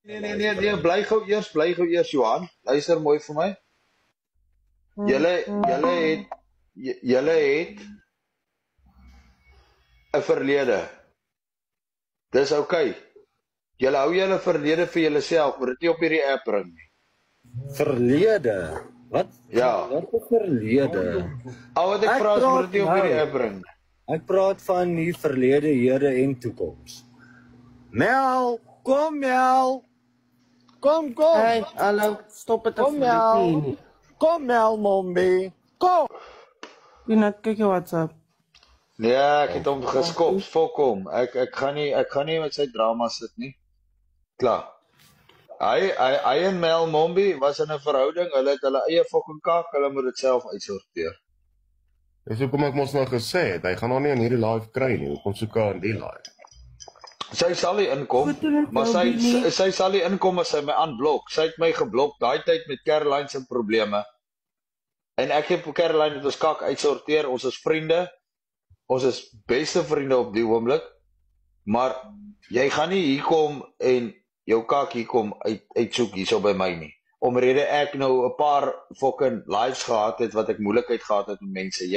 Nee, bly gou eers Johan. Luister mooi vir my. Julle het 'n verlede. Dis oukei. Julle hou julle verlede vir julleself, maar dit nie op hierdie app bring nie. Verlede? Wat? Ja. Wat is verlede? Al wat ek vra is moet dit nie op hierdie app bring nie. Ek praat van die verlede, hede en toekoms. Mel, kom Mel. Kom. Hey, hallo, stop het Kom Mel. Kom Mel, mommy. Kom. Net kyk jou WhatsApp. Nee, ek het hom geskop, fok hom. Ek gaan nie met sy drama sit nie. Klaar. Hy en Mel Mombi was in 'n verhouding, hulle het hulle eie fucking kak, hulle moet dit self uitsorteer. Dis hoekom ek mos nou gesê het, hy gaan nog nie in hierdie live kry nie. Hoekom soek hy in die live? Sy sal nie inkom, maar sy sal nie inkom as sy my aanblok. Sy het my geblok daai tyd met Caroline se probleme. En ek het Caroline met ons kak uitsorteer. Ons is vriende. Ons is beste vriende op die oomblik. Maar jy gaan nie hier kom en jou kak hier kom uitsoek hierso by my nie. Omrede ek nou 'n paar fucking lives gehad het wat ek moeilikheid gehad het met mense.